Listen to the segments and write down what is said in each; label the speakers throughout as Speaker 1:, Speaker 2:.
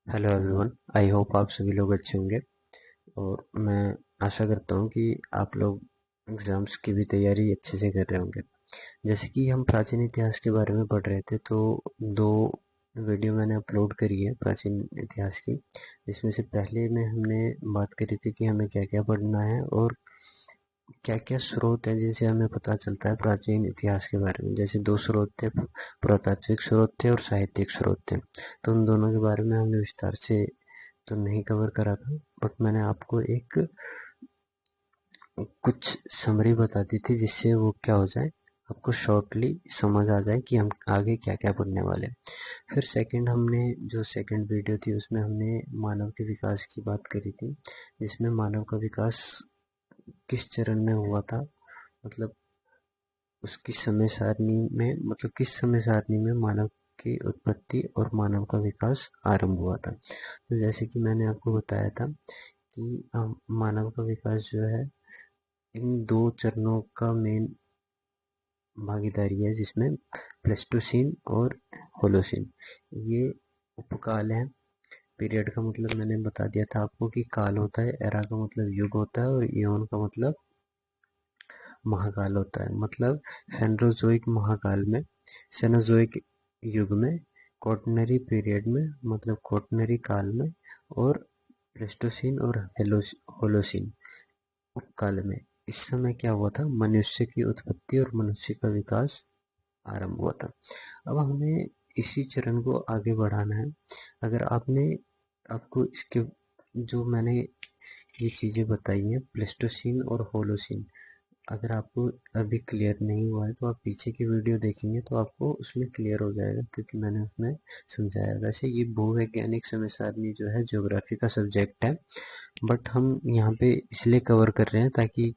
Speaker 1: Hello everyone. I hope आप सभी लोग अच्छे होंगे और मैं आशा करता हूँ कि आप लोग एग्जाम्स की भी तैयारी अच्छे से कर रहे होंगे। जैसे कि हम प्राचीन इतिहास के बारे में पढ़ रहे थे, तो दो वीडियो मैंने अपलोड करी है प्राचीन इतिहास की, जिसमें से पहले में हमने बात करी थी कि हमें क्या क्या पढ़ना है और क्या क्या स्रोत हैं जिनसे हमें पता चलता है प्राचीन इतिहास के बारे में। जैसे दो स्रोत थे, पुरातात्विक स्रोत थे और साहित्यिक स्रोत थे। तो उन दोनों के बारे में हमने विस्तार से तो नहीं कवर करा था, बट मैंने आपको एक कुछ समरी बता दी थी जिससे वो क्या हो जाए, आपको शॉर्टली समझ आ जाए कि हम आगे क्या क्या पढ़ने वाले हैं। फिर सेकंड हमने जो सेकंड वीडियो थी उसमें हमने मानव के विकास की बात करी थी, जिसमें मानव का विकास किस चरण में हुआ था, मतलब उसकी समय सारणी में, मतलब किस समय सारणी में मानव की उत्पत्ति और मानव का विकास आरंभ हुआ था। तो जैसे कि मैंने आपको बताया था कि मानव का विकास जो है इन दो चरणों का मेन भागीदारी है, जिसमें प्लेस्टोसीन और होलोसीन ये उपकाल है। पीरियड का मतलब मैंने बता दिया था आपको कि काल होता है, एरा का मतलब युग होता है और इयोन का मतलब महाकाल होता है। मतलब फेनरोजोइक महाकाल में, सेनोजोइक युग में, क्वाटरनरी पीरियड में मतलब क्वाटरनरी काल में, और प्लेस्टोसीन और होलोसीन उपकाल में इस समय क्या हुआ था, मनुष्य की उत्पत्ति और मनुष्य का विकास आरंभ हुआ था। अब हमें इसी चरण को आगे बढ़ाना है। अगर आपको इसके जो मैंने ये चीजें बताई हैं प्लेस्टोसीन और होलोसीन, अगर आपको अभी क्लियर नहीं हुआ है तो आप पीछे की वीडियो देखेंगे तो आपको उसमें क्लियर हो जाएगा, क्योंकि मैंने उसमें समझाया। वैसे ये भूवैज्ञानिक समय सारणी जो है ज्योग्राफी का सब्जेक्ट है, बट हम यहाँ पे इसलिए कवर कर रहे हैं ताकि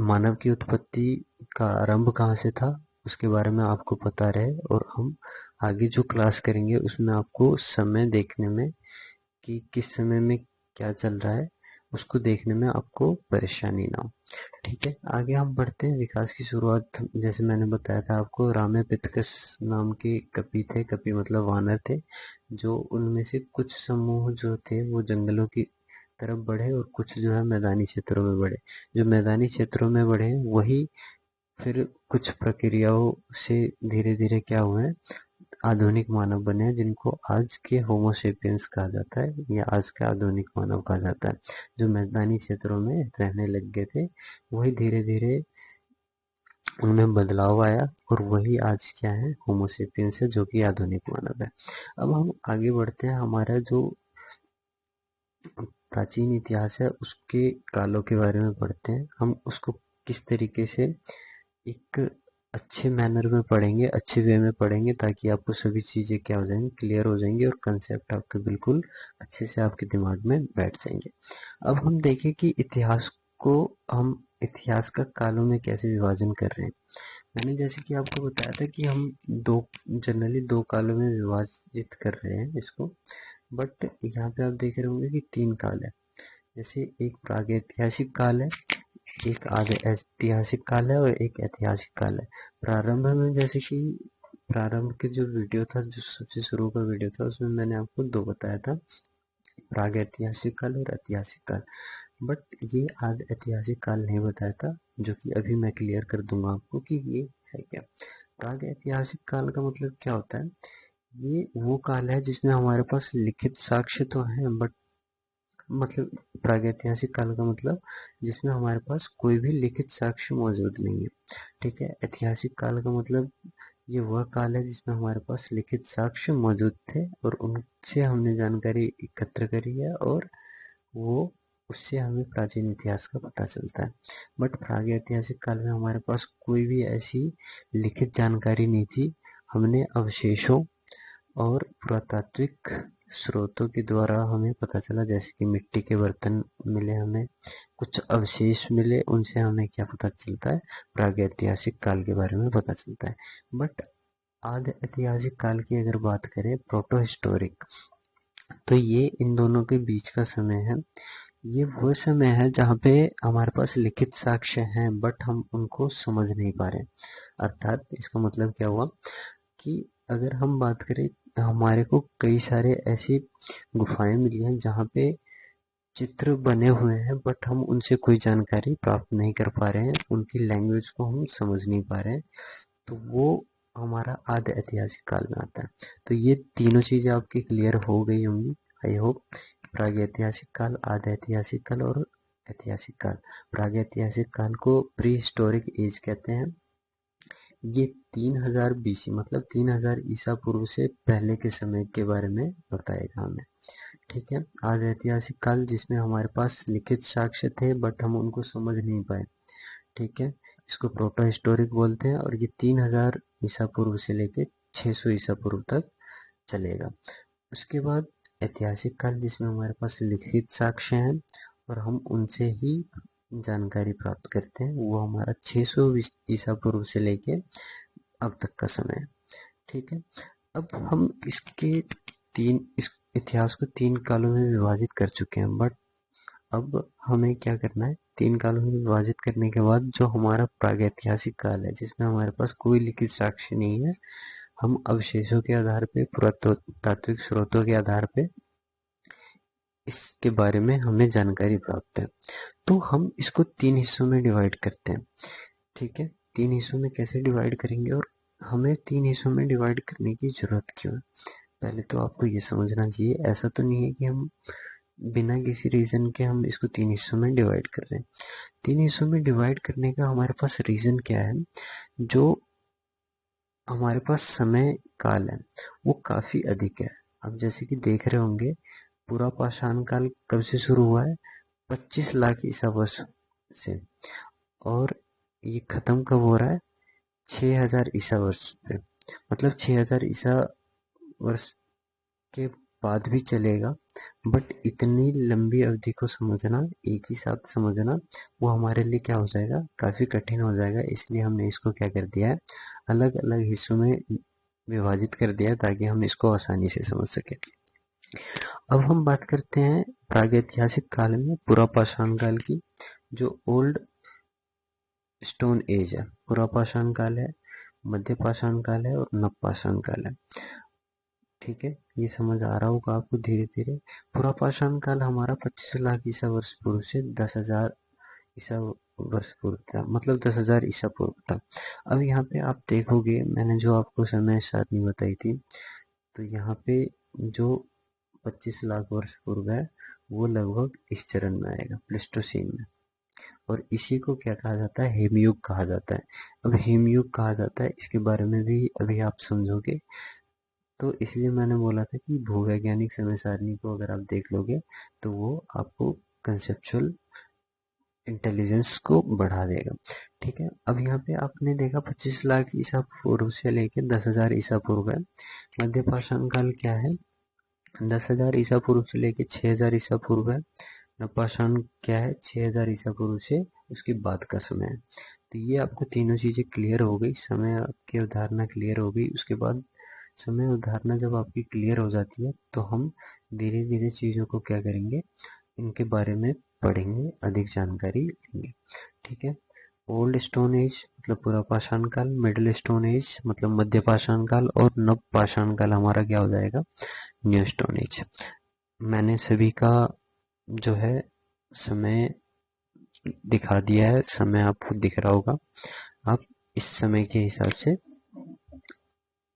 Speaker 1: मानव की उत्पत्ति का आरंभ कहाँ से था उसके बारे में आपको पता रहे, और हम आगे जो क्लास करेंगे उसमें आपको समय देखने में कि किस समय में क्या चल रहा है उसको देखने में आपको परेशानी ना हो। ठीक है, आगे हम बढ़ते हैं। विकास की शुरुआत जैसे मैंने बताया था आपको, रामेपिथकस नाम के कपि थे। कपि मतलब वानर थे, जो उनमें से कुछ समूह जो थे वो जंगलों की तरफ बढ़े और कुछ जो है मैदानी क्षेत्रों में बढ़े। जो मैदानी क्षेत्रों में बढ़े वही फिर कुछ प्रक्रियाओं से धीरे धीरे क्या हुए, आधुनिक मानव बने हैं, जिनको आज के होमोसेपियंस कहा जाता है या आज का आधुनिक मानव कहा जाता है। जो मैदानी क्षेत्रों में रहने लग गए थे वही धीरे धीरे उनमें बदलाव आया और वही आज क्या है, होमोसेपियंस है, जो कि आधुनिक मानव है। अब हम आगे बढ़ते हैं, हमारा जो प्राचीन इतिहास है उसके कालों के बारे में पढ़ते हैं। हम उसको किस तरीके से एक अच्छे मैनर में पढ़ेंगे, अच्छे वे में पढ़ेंगे, ताकि आपको सभी चीजें क्या हो जाएंगी, क्लियर हो जाएंगी और कंसेप्ट आपके बिल्कुल अच्छे से आपके दिमाग में बैठ जाएंगे। अब हम देखें कि इतिहास को हम इतिहास का कालों में कैसे विभाजन कर रहे हैं। मैंने जैसे कि आपको बताया था कि हम दो जनरली दो कालों में विभाजित कर रहे हैं इसको, बट यहाँ पे आप देख रहे होंगे कि तीन काल है। जैसे एक प्रागैतिहासिक काल है, एक आधे ऐतिहासिक काल है और एक ऐतिहासिक काल है। प्रारंभ में जैसे कि प्रारंभ के जो वीडियो था, जो सबसे शुरू का वीडियो था, उसमें मैंने आपको दो बताया था, प्राग ऐतिहासिक काल और ऐतिहासिक काल। बट ये आधे ऐतिहासिक काल नहीं बताया था, जो कि अभी मैं क्लियर कर दूंगा आपको कि ये है क्या। प्राग ऐतिहासिक काल का मतलब क्या होता है, ये वो काल है जिसमें हमारे पास लिखित साक्ष्य तो है, बट मतलब प्रागैतिहासिक काल का मतलब जिसमें हमारे पास कोई भी लिखित साक्ष्य मौजूद नहीं है। ठीक है, ऐतिहासिक काल का मतलब ये वह काल है जिसमें हमारे पास लिखित साक्ष्य मौजूद थे और उनसे हमने जानकारी एकत्र करी है, और वो उससे हमें प्राचीन इतिहास का पता चलता है। बट प्रागैतिहासिक काल में हमारे पास कोई भी ऐसी लिखित जानकारी नहीं थी। हमने अवशेषों और पुरातात्विक स्रोतों के द्वारा हमें पता चला, जैसे कि मिट्टी के बर्तन मिले हमें, कुछ अवशेष मिले, उनसे हमें क्या पता चलता है, प्रागैतिहासिक काल के बारे में पता चलता है। बट आधे ऐतिहासिक काल की अगर बात करें, प्रोटो हिस्टोरिक, तो ये इन दोनों के बीच का समय है। ये वो समय है जहाँ पे हमारे पास लिखित साक्ष्य हैं बट हम उनको समझ नहीं पा रहे। अर्थात इसका मतलब क्या हुआ कि अगर हम बात करें हमारे को कई सारे ऐसी गुफाएं मिली हैं जहाँ पे चित्र बने हुए हैं, बट हम उनसे कोई जानकारी प्राप्त नहीं कर पा रहे हैं, उनकी लैंग्वेज को हम समझ नहीं पा रहे हैं। तो वो हमारा आदि ऐतिहासिक काल में आता है। तो ये तीनों चीजें आपकी क्लियर हो गई होंगी, आई होप। प्रागैतिहासिक काल, आदि ऐतिहासिक काल और ऐतिहासिक काल। प्रागैतिहासिक काल को प्री हिस्टोरिक एज कहते हैं। ये 3000 बीसी मतलब 3000 ईसा पूर्व से पहले के समय के बारे में बताएगा हमें। ठीक है। आदि ऐतिहासिक काल जिसमें हमारे पास लिखित साक्ष्य थे बट हम उनको समझ नहीं पाए। ठीक है। इसको प्रोटो हिस्टोरिक बोलते हैं और ये 3000 ईसा पूर्व से लेके 600 ईसा पूर्व तक चलेगा। उसके बाद ऐतिहासिक काल जिसमें हमारे पास लिखित साक्ष्य हैं और हम उनसे ही जानकारी प्राप्त करते हैं, वो हमारा 600 ईसा पूर्व से लेके अब तक का समय है। ठीक है। अब हम इस इतिहास को 3 कालों में विभाजित कर चुके हैं, बट अब हमें क्या करना है, 3 कालों में विभाजित करने के बाद जो हमारा प्रागैतिहासिक काल है जिसमें हमारे पास कोई लिखित साक्ष्य नहीं है, हम अवशेषों के आधार पे, पुरातात्विक स्रोतों के आधार पे इसके बारे में हमें जानकारी प्राप्त है। तो हम इसको 3 हिस्सों में डिवाइड करते हैं। ठीक है। 3 हिस्सों में कैसे डिवाइड करेंगे और हमें 3 हिस्सों में डिवाइड करने की जरूरत क्यों है? पहले तो आपको ये समझना चाहिए, ऐसा तो नहीं है कि हम बिना किसी रीजन के हम इसको 3 हिस्सों में डिवाइड कर रहे हैं। 3 हिस्सों में डिवाइड करने का हमारे पास रीजन क्या है? जो हमारे पास समय काल है वो काफी अधिक है। अब जैसे कि देख रहे होंगे, पूरा पाषाण काल कब से शुरू हुआ है? 25 लाख ईसा वर्ष से, और ये खत्म कब हो रहा है? 6000 ईसा वर्ष पे। मतलब 6000 ईसा वर्ष के बाद भी चलेगा, बट इतनी लंबी अवधि को समझना, एक ही साथ समझना, वो हमारे लिए क्या हो जाएगा, काफी कठिन हो जाएगा। इसलिए हमने इसको क्या कर दिया है, अलग अलग हिस्सों में विभाजित कर दिया ताकि हम इसको आसानी से समझ सके। अब हम बात करते हैं प्रागैतिहासिक काल में पूरा पाषाण काल की। जो ओल्ड स्टोन एज है, पूरा पाषाण काल है, मध्य पाषाण काल है और नव पाषाण काल है। ठीक है। ये समझ आ रहा होगा आपको धीरे धीरे। पूरा पाषाण काल हमारा 25 लाख ईसा वर्ष पूर्व से 10,000 ईसा वर्ष पूर्व था, मतलब 10,000 ईसा पूर्व था। अब यहाँ पे आप देखोगे, मैंने जो आपको समय सारणी बताई थी, तो यहाँ पे जो 25 लाख वर्ष पूर्व है वो लगभग इस चरण में आएगा, प्लेस्टोसीन में। और इसी को क्या कहा जाता है? हिमयुग कहा जाता है। अब हिमयुग कहा जाता है, इसके बारे में भी अभी आप समझोगे। तो इसलिए मैंने बोला था कि भूवैज्ञानिक समय सारणी को अगर आप देख लोगे तो वो आपको कंसेप्चुअल इंटेलिजेंस को बढ़ा देगा। ठीक है। अब यहाँ पे आपने देखा 25 लाख ईसा पूर्व से लेके 10,000 ईसा पूर्व है। मध्य पाषाण काल क्या है? 10,000 ईसा पूर्व से लेके 6,000 ईसा पूर्व है। नवपाषाण क्या है? 6,000 ईसा पूर्व से उसके बाद का समय है। तो ये आपको तीनों चीजें क्लियर हो गई, समय आपकी अवधारणा क्लियर हो गई। उसके बाद समय अवधारणा जब आपकी क्लियर हो जाती है तो हम धीरे धीरे चीजों को क्या करेंगे, इनके बारे में पढ़ेंगे, अधिक जानकारी लेंगे। ठीक है। ओल्ड स्टोन एज मतलब पूरा पाषाण काल, मिडिल स्टोन एज मतलब मध्य पाषाण काल, और नव पाषाण काल हमारा क्या हो जाएगा? New stone age. मैंने सभी का जो है समय दिखा दिया है, समय आपको दिख रहा होगा। आप इस समय के हिसाब से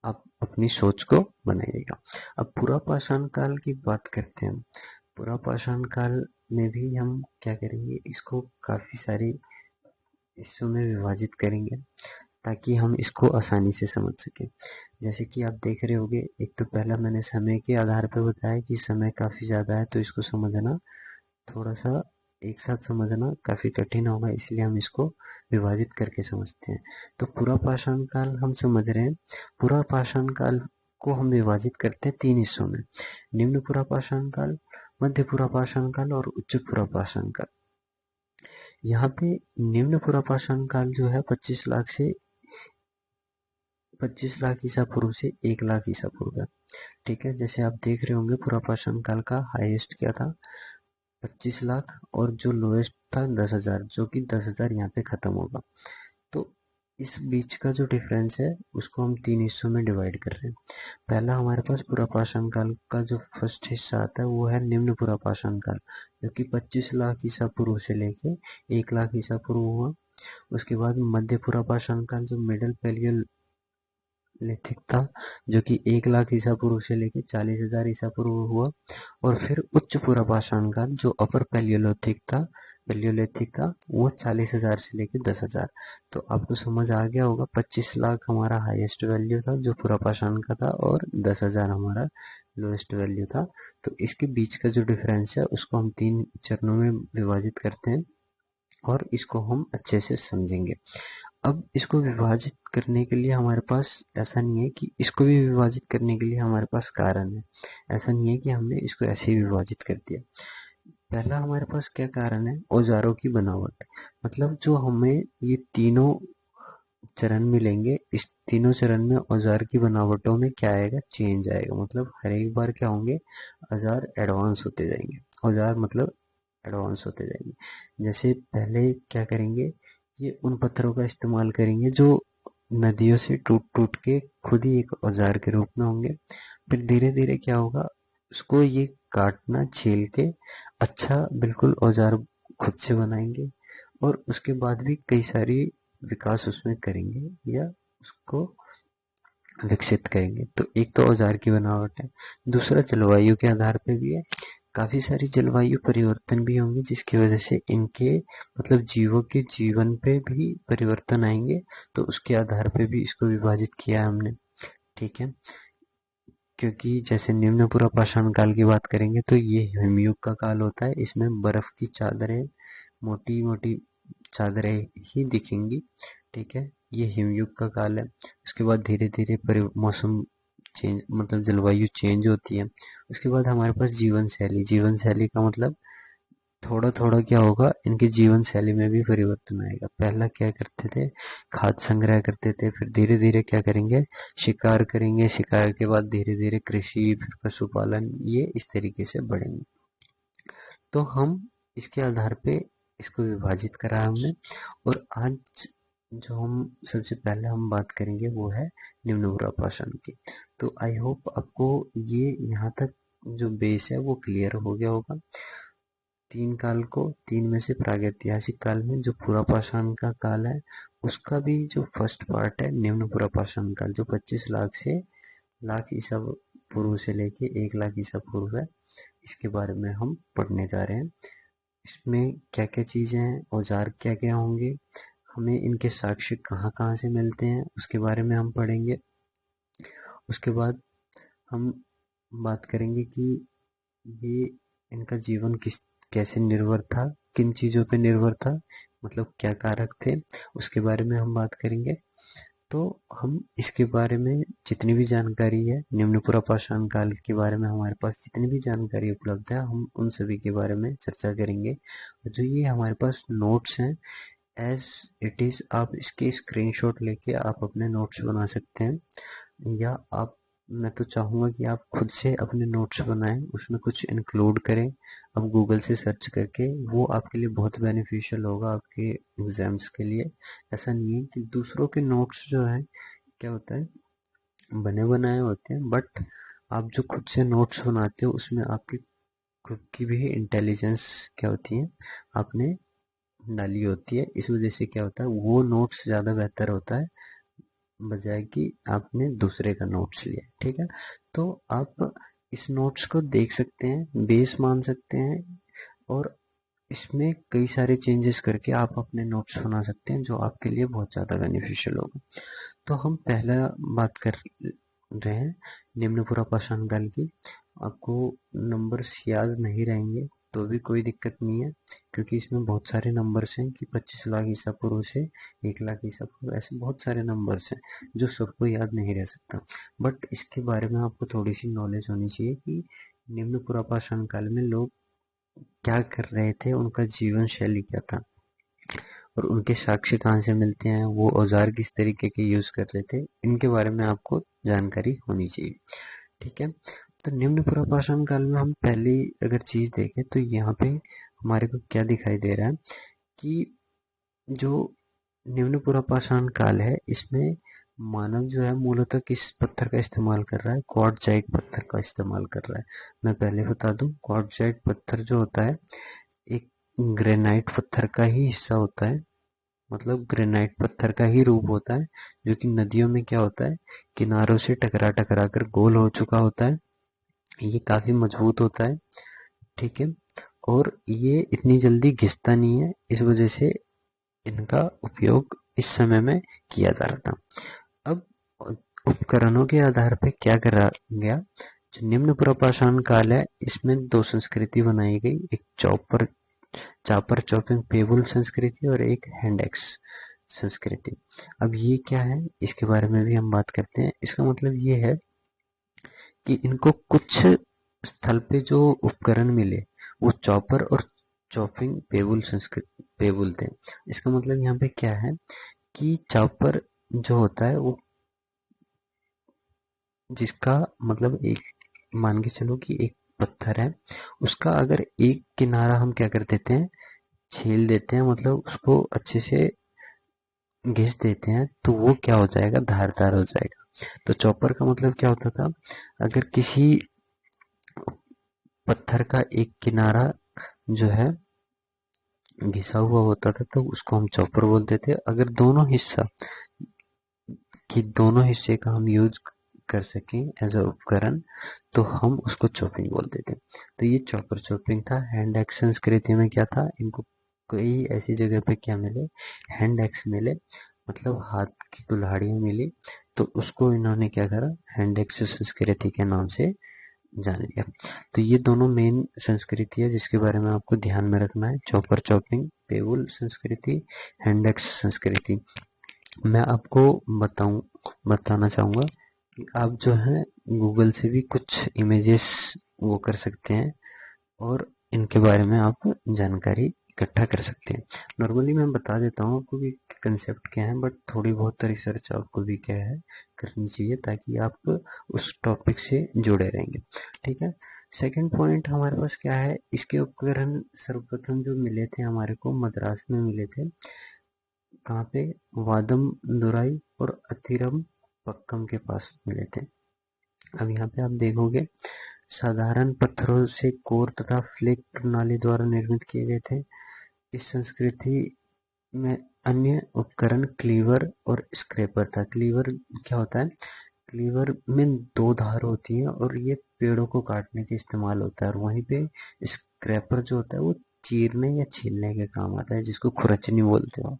Speaker 1: आप अपनी सोच को बनाइएगा। अब पूरा पाषाण काल की बात करते हैं। पूरा पाषाण काल में भी हम क्या करेंगे, इसको काफी सारी हिस्सों में विभाजित करेंगे ताकि हम इसको आसानी से समझ सकें। जैसे कि आप देख रहे होंगे, एक तो पहला मैंने समय के आधार पर बताया कि समय काफी ज्यादा है, तो इसको समझना थोड़ा सा एक साथ समझना काफी कठिन होगा, इसलिए हम इसको विभाजित करके समझते हैं। तो पूरा पाषाण काल हम समझ रहे हैं। पूरा पाषाण काल को हम विभाजित करते हैं 3 हिस्सों में, निम्न पूरा पाषाण काल, मध्य पूरा पाषाण काल और उच्च पूरा पाषाण काल। यहाँ पे निम्न पूरा पाषाण काल जो है 25 लाख ईसा पूर्व से 1 लाख ईसा पूर्व है। ठीक है। जैसे आप देख रहे होंगे, पूरा पाषाण काल का हाईएस्ट क्या था? 25 लाख, और जो लोएस्ट था 10,000, जो कि 10,000 यहाँ पे खत्म होगा। तो इस बीच का जो डिफरेंस है उसको हम 3 हिस्सों में डिवाइड कर रहे हैं। पहला हमारे पास पुरापाषाण काल का जो फर्स्ट हिस्सा आता है वो है निम्न पुरापाषाण काल, जो कि 25 लाख ईसा पूर्व से लेके 1 लाख ईसा पूर्व हुआ। उसके बाद मध्य पुरापाषाण काल जो मिडिल पैलियोलिथिक था, जो कि 1 लाख ईसा पूर्व से लेके 40,000 ईसा पूर्व हुआ। और फिर उच्च पुरापाषाण काल जो अपर पैलियोलिथिक था वो 40,000 से लेके 10,000। तो आपको समझ आ गया होगा, 25 लाख हमारा हाईएस्ट वैल्यू था जो पुरापाषाण का था, और 10,000 हमारा लोएस्ट वैल्यू था। तो इसके बीच का जो डिफरेंस है उसको हम 3 चरणों में विभाजित करते हैं और इसको हम अच्छे से समझेंगे। अब इसको विभाजित करने के लिए हमारे पास ऐसा नहीं है कि इसको भी विभाजित करने के लिए हमारे पास कारण है। ऐसा नहीं है कि हमने इसको ऐसे ही विभाजित कर दिया। पहला हमारे पास क्या कारण है? औजारों की बनावट। मतलब जो हमें ये तीनों चरण मिलेंगे, इस तीनों चरण में औजार की बनावटों में क्या आएगा? चेंज आएगा। मतलब हर एक बार क्या होंगे? औजार एडवांस होते जाएंगे। औजार मतलब एडवांस होते जाएंगे। जैसे पहले क्या करेंगे, ये उन पत्थरों का इस्तेमाल करेंगे जो नदियों से टूट टूट के खुद ही एक औजार के रूप में होंगे। फिर धीरे धीरे क्या होगा, उसको ये काटना छील के अच्छा बिल्कुल औजार खुद से बनाएंगे, और उसके बाद भी कई सारी विकास उसमें करेंगे या उसको विकसित करेंगे। तो एक तो औजार की बनावट है, दूसरा जलवायु के आधार पे भी है। काफी सारी जलवायु परिवर्तन भी होंगे जिसकी वजह से इनके मतलब जीवों के जीवन पे भी परिवर्तन आएंगे। तो उसके आधार पे भी इसको विभाजित किया है हमने। ठीक है, क्योंकि जैसे निम्न पुरापाषाण काल की बात करेंगे तो ये हिमयुग का काल होता है। इसमें बर्फ की चादरें, मोटी मोटी चादरें ही दिखेंगी। ठीक है, ये हिमयुग का काल है। उसके बाद धीरे धीरे मौसम चेंज मतलब जलवायु चेंज होती है। उसके बाद हमारे पास जीवन शैली। जीवन शैली का मतलब थोड़ा थोड़ा क्या होगा, इनकी जीवन शैली में भी परिवर्तन आएगा। पहला क्या करते थे, खाद्य संग्रह करते थे, फिर धीरे धीरे क्या करेंगे, शिकार करेंगे। शिकार के बाद धीरे धीरे कृषि, फिर पशुपालन, ये इस तरीके से बढ़ेंगे। तो हम इसके आधार पे इसको विभाजित करा हमने। और आज जो हम सबसे पहले हम बात करेंगे वो है निम्न पुरापाषाण की। तो आई होप आपको ये यहाँ तक जो बेस है वो क्लियर हो गया होगा। तीन काल को, तीन में से प्रागैतिहासिक काल में जो पुरापाषाण का काल है उसका भी जो फर्स्ट पार्ट है निम्न पुरापाषाण काल, जो 25 लाख से लाख ईसा पूर्व से लेके 1 लाख ईसा पूर्व है, इसके बारे में हम पढ़ने जा रहे हैं। इसमें क्या क्या चीजें हैं, औजार क्या क्या होंगे, हमें इनके साक्ष्य कहाँ कहाँ से मिलते हैं, उसके बारे में हम पढ़ेंगे। उसके बाद हम बात करेंगे कि ये इनका जीवन किस कैसे निर्भर था, किन चीजों पे निर्भर था, मतलब क्या कारक थे, उसके बारे में हम बात करेंगे। तो हम इसके बारे में जितनी भी जानकारी है, निम्न पुरापाषाण काल के बारे में हमारे पास जितनी भी जानकारी उपलब्ध है, हम उन सभी के बारे में चर्चा करेंगे। जो ये हमारे पास नोट्स हैं, एज इट इज आप इसके स्क्रीनशॉट लेके आप अपने नोट्स बना सकते हैं, या आप, मैं तो चाहूँगा कि आप खुद से अपने नोट्स बनाएं, उसमें कुछ इंक्लूड करें। आप गूगल से सर्च करके, वो आपके लिए बहुत बेनिफिशियल होगा आपके एग्जाम्स के लिए। ऐसा नहीं है कि दूसरों के नोट्स जो है क्या होता है, बने बनाए होते हैं, बट आप जो खुद से नोट्स बनाते हो उसमें आपकी खुद की भी इंटेलिजेंस क्या होती है, आपने डाली होती है। इस वजह से क्या होता है, वो नोट्स ज़्यादा बेहतर होता है बजाय कि आपने दूसरे का नोट्स लिया। ठीक है, तो आप इस नोट्स को देख सकते हैं, बेस मान सकते हैं, और इसमें कई सारे चेंजेस करके आप अपने नोट्स बना सकते हैं जो आपके लिए बहुत ज़्यादा बेनिफिशियल होगा। तो हम पहला बात कर रहे हैं निम्न पुरापाषाण काल की। आपको नंबर्स याद नहीं रहेंगे तो भी कोई दिक्कत नहीं है, क्योंकि इसमें बहुत सारे नंबर्स हैं कि 25 लाख ईसा पूर्व से 1 लाख ईसा पूर्व, ऐसे बहुत सारे नंबर्स हैं जो सबको याद नहीं रह सकता। बट इसके बारे में आपको थोड़ी सी नॉलेज होनी चाहिए कि निम्न पुरापाषाण काल में लोग क्या कर रहे थे, उनका जीवन शैली क्या था, और उनके साक्ष्य कहाँ से मिलते हैं, वो औजार किस तरीके के यूज कर रहे थे, इनके बारे में आपको जानकारी होनी चाहिए। ठीक है, तो निम्न पुरापाषाण काल में हम पहली अगर चीज देखें तो यहाँ पे हमारे को क्या दिखाई दे रहा है कि जो निम्न पुरापाषाण काल है, इसमें मानव जो है मूलतः किस पत्थर का इस्तेमाल कर रहा है? क्वार्ट्जाइट पत्थर का इस्तेमाल कर रहा है। मैं पहले बता दूं, क्वार्ट्जाइट पत्थर जो होता है एक ग्रेनाइट पत्थर का ही हिस्सा होता है, मतलब ग्रेनाइट पत्थर का ही रूप होता है, जो कि नदियों में क्या होता है, किनारों से टकरा टकरा कर गोल हो चुका होता है। ये काफी मजबूत होता है, ठीक है, और ये इतनी जल्दी घिसता नहीं है, इस वजह से इनका उपयोग इस समय में किया जा रहा था। अब उपकरणों के आधार पर क्या करा गया? जो निम्न पुरापाषाण काल है, इसमें दो संस्कृति बनाई गई, एक चापर चॉपिंग पेबुल संस्कृति और एक हैंड एक्स संस्कृति। अब ये क्या है, इसके बारे में भी हम बात करते हैं। इसका मतलब ये है कि इनको कुछ स्थल पे जो उपकरण मिले वो चॉपर और चॉपिंग पेबुल थे। इसका मतलब यहाँ पे क्या है कि चॉपर जो होता है वो, जिसका मतलब एक, मान के चलो कि एक पत्थर है, उसका अगर एक किनारा हम क्या कर देते हैं, छील देते हैं, मतलब उसको अच्छे से घिस देते हैं, तो वो क्या हो जाएगा, धारदार हो जाएगा। तो चॉपर का मतलब क्या होता था, अगर किसी पत्थर का एक किनारा जो है घिसा हुआ होता था तो उसको हम चॉपर बोलते थे। अगर दोनों हिस्से का हम यूज कर सकें एज अ उपकरण तो हम उसको चॉपिंग बोलते थे। तो ये चॉपर चॉपिंग था। हैंड एक्स संस्कृति में क्या था, इनको कोई ऐसी जगह पे क्या मिले, हैंड एक्स मिले, मतलब हाथ की कुल्हाड़ियां मिली, तो उसको इन्होंने क्या करा, हैंड एक्स संस्कृति के नाम से जान लिया। तो ये दोनों मेन संस्कृति है जिसके बारे में आपको ध्यान में रखना है, चॉपर चॉपिंग पेबुल संस्कृति, हैंड एक्स संस्कृति। मैं आपको बताना चाहूंगा कि आप जो है गूगल से भी कुछ इमेजेस वो कर सकते हैं और इनके बारे में आप जानकारी इकट्ठा कर सकते हैं। नॉर्मली मैं बता देता हूँ आपको कि कंसेप्ट क्या है, बट थोड़ी बहुत रिसर्च आपको भी क्या है करनी चाहिए ताकि आप उस टॉपिक से जुड़े रहेंगे, ठीक है। सेकंड पॉइंट हमारे पास क्या है, इसके उपकरण सर्वप्रथम जो मिले थे हमारे को मद्रास में मिले थे। कहाँ पे? वादम दुराई और अथिरम पक्कम के पास मिले थे। अब यहाँ पे आप देखोगे साधारण पत्थरों से कोर तथा फ्लेक प्रणाली द्वारा निर्मित किए गए थे। इस संस्कृति में अन्य उपकरण क्लीवर और स्क्रैपर था। क्लीवर क्या होता है? क्लीवर में दो धार होती है और ये पेड़ों को काटने के इस्तेमाल होता है, और वहीं पे स्क्रैपर जो होता है वो चीरने या छीलने के काम आता है, जिसको खुरचनी बोलते हो,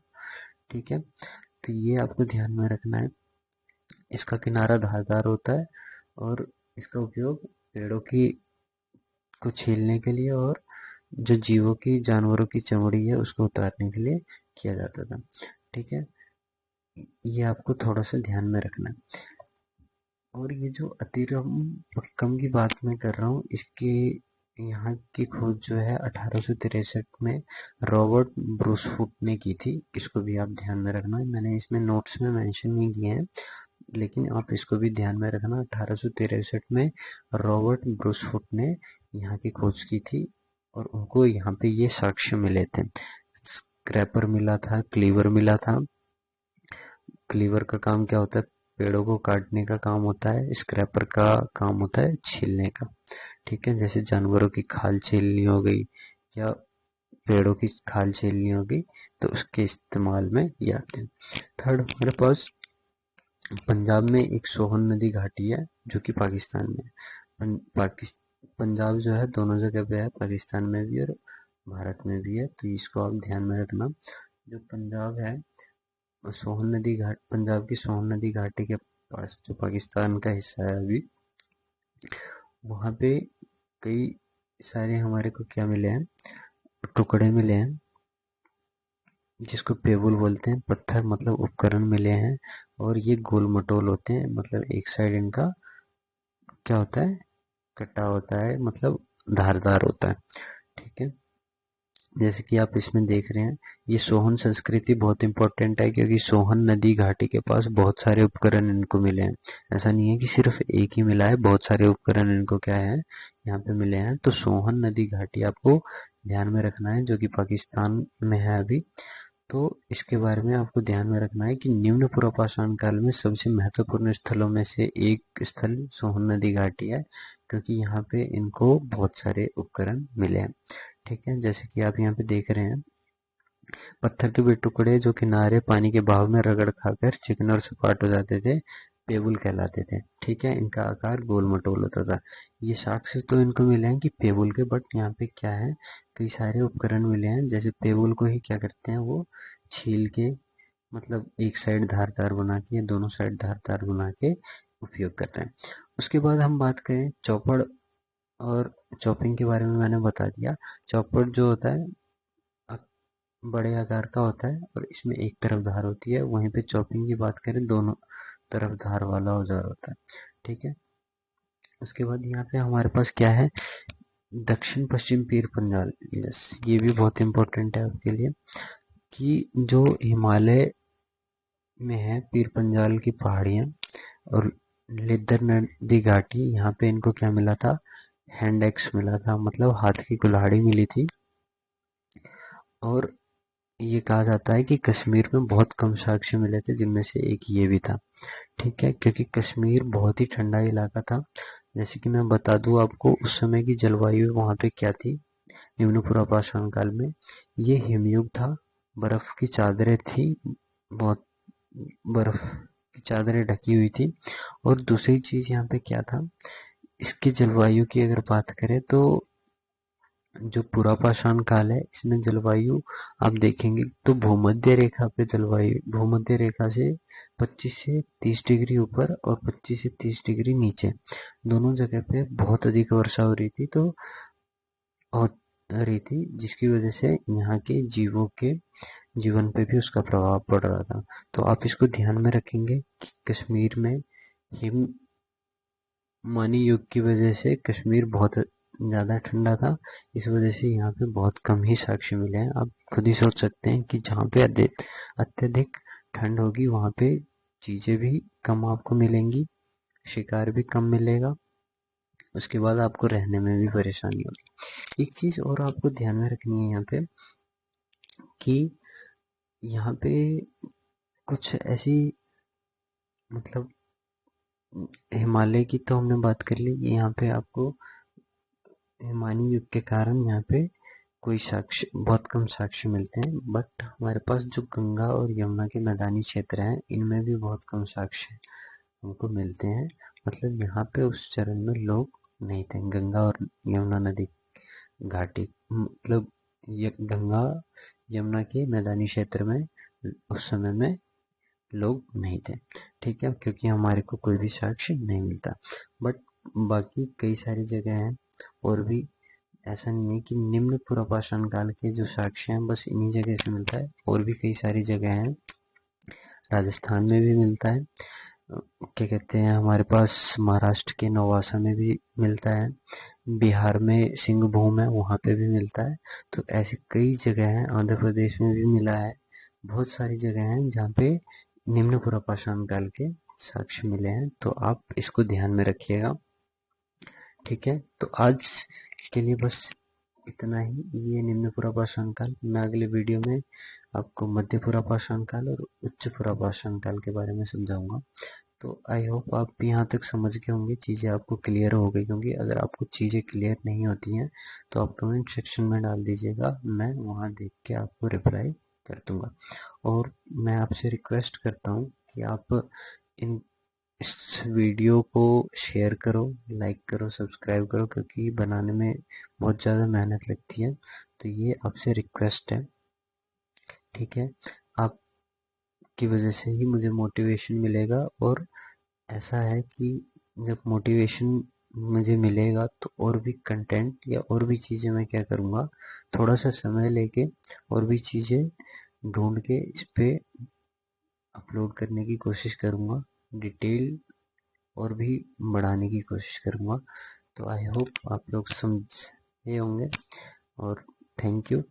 Speaker 1: ठीक है। तो ये आपको ध्यान में रखना है। इसका किनारा धारदार होता है और इसका उपयोग पेड़ों की को छीलने के लिए और जो जीवों की, जानवरों की चमड़ी है उसको उतारने के लिए किया जाता था, ठीक है। ये आपको थोड़ा सा ध्यान में रखना है। और ये जो अतिरम पक्कम की बात मैं कर रहा हूँ, इसके यहाँ की खोज जो है 1863 में रॉबर्ट ब्रूसफुट ने की थी। इसको भी आप ध्यान में रखना है, मैंने इसमें नोट्स में मेंशन नहीं किए हैं, लेकिन आप इसको भी ध्यान में रखना। 1863 में रॉबर्ट ब्रूसफुट ने यहाँ की खोज की थी और उनको यहाँ पे ये साक्ष्य मिले थे। स्क्रैपर मिला था, क्लीवर मिला था। क्लीवर का काम क्या होता है? पेड़ों को काटने का काम होता है। स्क्रैपर का काम होता है छीलने का, ठीक है। जैसे जानवरों की खाल छीलनी हो गई या पेड़ों की खाल छीलनी हो गई तो उसके इस्तेमाल में ये आते हैं। थर्ड हमारे पास पंजाब में एक सोहन नदी घाटी है जो कि पाकिस्तान में है। पंजाब जो है दोनों जगह पे है, पाकिस्तान में भी और भारत में भी है, तो इसको आप ध्यान में रखना। जो पंजाब है, पंजाब की सोहन नदी घाटी के पास जो पाकिस्तान का हिस्सा है अभी, वहाँ पे कई सारे हमारे को क्या मिले हैं, टुकड़े मिले हैं जिसको पेबुल बोलते हैं। पत्थर मतलब उपकरण मिले हैं और ये गोल मटोल होते हैं, मतलब एक साइड इनका क्या होता है, कटा होता है, मतलब धारदार होता है, ठीक है। जैसे कि आप इसमें देख रहे हैं, ये सोहन संस्कृति बहुत इंपॉर्टेंट है क्योंकि सोहन नदी घाटी के पास बहुत सारे उपकरण इनको मिले हैं। ऐसा नहीं है कि सिर्फ एक ही मिला है, बहुत सारे उपकरण इनको क्या है यहाँ पे मिले हैं। तो सोहन नदी घाटी आपको ध्यान में रखना है जो कि पाकिस्तान में है अभी। तो इसके बारे में आपको ध्यान में रखना है कि निम्न पुरापाषाण काल में सबसे महत्वपूर्ण स्थलों में से एक स्थल सोहन नदी घाटी है, क्योंकि यहाँ पे इनको बहुत सारे उपकरण मिले हैं। ठीक है, जैसे कि आप यहाँ पे देख रहे हैं, पत्थर के वे टुकड़े जो किनारे पानी के बहाव में रगड़ खाकर चिकने और सपाट हो जाते थे, पेबुल कहलाते थे। ठीक है, इनका आकार गोल मटोल होता था। ये साक्ष्य तो इनको मिले हैं कि पेबुल के, बट यहाँ पे क्या है, कई सारे उपकरण मिले हैं। जैसे पेबुल को ही क्या करते हैं, वो छील के, मतलब एक साइड धारदार बना के, दोनों साइड धारदार बना के उपयोग कर रहे हैं। उसके बाद हम बात करें चौपड़ और चॉपिंग के बारे में, मैंने बता दिया। चौपड़ जो होता है बड़े आकार का होता है और इसमें एक तरफ धार होती है। वहीं पे चॉपिंग की बात करें, दोनों तरफ धार वाला औजार होता है। ठीक है, उसके बाद यहाँ पे हमारे पास क्या है, दक्षिण पश्चिम पीर पंजाल। यस, ये भी बहुत इंपॉर्टेंट है आपके लिए, कि जो हिमालय में है पीर पंजाल की पहाड़ियाँ और लिद्दर नदी घाटी, यहाँ पे इनको क्या मिला था, हैंड एक्स मिला था, मतलब हाथ की कुल्हाड़ी मिली थी। और ये कहा जाता है कि कश्मीर में बहुत कम साक्ष्य मिले थे, जिनमें से एक ये भी था। ठीक है, क्योंकि कश्मीर बहुत ही ठंडा इलाका था। जैसे कि मैं बता दूं आपको, उस समय की जलवायु वहाँ पे क्या थी, निम्न पुरापाषाण काल में ये हिमयुग था, बर्फ की चादरें थी, बहुत बर्फ की चादरें ढकी हुई थी। और दूसरी चीज यहाँ पे क्या था, इसकी जलवायु की अगर बात करें तो जो पुरापाषाण काल है, इसमें जलवायु आप देखेंगे तो भूमध्य रेखा पे जलवायु, भूमध्य रेखा से 25 से 30 डिग्री ऊपर और 25 से 30 डिग्री नीचे, दोनों जगह पे बहुत अधिक वर्षा हो रही थी, तो हो रही थी, जिसकी वजह से यहाँ के जीवों के जीवन पे भी उसका प्रभाव पड़ रहा था। तो आप इसको ध्यान में रखेंगे कि कश्मीर में हिम मानी युग की वजह से कश्मीर बहुत ज़्यादा ठंडा था, इस वजह से यहाँ पे बहुत कम ही साक्ष्य मिले हैं। आप खुद ही सोच सकते हैं कि जहाँ पे अत्यधिक ठंड होगी, वहाँ पे चीज़ें भी कम आपको मिलेंगी, शिकार भी कम मिलेगा, उसके बाद आपको रहने में भी परेशानी होगी। एक चीज़ और आपको ध्यान में रखनी है यहाँ पे, कि यहाँ पे कुछ ऐसी, मतलब हिमालय की तो हमने बात कर ली, यहाँ पे आपको हिमानी युग के कारण यहाँ पे कोई साक्ष्य, बहुत कम साक्ष्य मिलते हैं। बट हमारे पास जो गंगा और यमुना के मैदानी क्षेत्र हैं, इनमें भी बहुत कम साक्ष्य हमको मिलते हैं। मतलब यहाँ पे उस चरण में लोग नहीं थे, गंगा और यमुना नदी घाटी, मतलब ये गंगा यमुना के मैदानी क्षेत्र में उस समय में लोग नहीं थे। ठीक है, क्योंकि हमारे को कोई भी साक्ष्य नहीं मिलता। बट बाकी कई सारी जगह हैं और भी, ऐसा नहीं है कि निम्न पुरापाषाण काल के जो साक्ष्य हैं बस इन्हीं जगह से मिलता है, और भी कई सारी जगह हैं। राजस्थान में भी मिलता है, क्या कहते हैं, हमारे पास महाराष्ट्र के नवासा में भी मिलता है, बिहार में सिंहभूम है, वहाँ पे भी मिलता है। तो ऐसी कई जगह हैं, आंध्र प्रदेश में भी मिला है, बहुत सारी जगह हैं जहाँ पे निम्न पुरापाषाण काल के साक्ष्य मिले हैं। तो आप इसको ध्यान में रखिएगा। ठीक है, तो आज के लिए बस इतना ही, ये निम्न पुरापाषाण काल। मैं अगले वीडियो में आपको मध्य पुरापाषाण काल और उच्च पुरापाषाण काल के बारे में समझाऊंगा। तो आई होप आप यहाँ तक समझ गए होंगे, चीज़ें आपको क्लियर हो गई होंगी। अगर आपको चीज़ें क्लियर नहीं होती हैं तो आप कमेंट सेक्शन में डाल दीजिएगा, मैं वहाँ देख के आपको रिप्लाई कर दूंगा। और मैं आपसे रिक्वेस्ट करता हूँ कि आप इन इस वीडियो को शेयर करो, लाइक करो, सब्सक्राइब करो, क्योंकि बनाने में बहुत ज़्यादा मेहनत लगती है। तो ये आपसे रिक्वेस्ट है। ठीक है, आपकी वजह से ही मुझे मोटिवेशन मिलेगा, और ऐसा है कि जब मोटिवेशन मुझे मिलेगा तो और भी कंटेंट या और भी चीज़ें मैं क्या करूँगा, थोड़ा सा समय लेके और भी चीज़ें ढूंढ के इस पे अपलोड करने की कोशिश करूँगा, डिटेल और भी बढ़ाने की कोशिश करूँगा। तो आई होप आप लोग समझे होंगे, और थैंक यू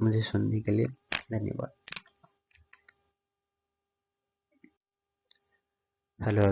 Speaker 1: मुझे सुनने के लिए। धन्यवाद। हेलो।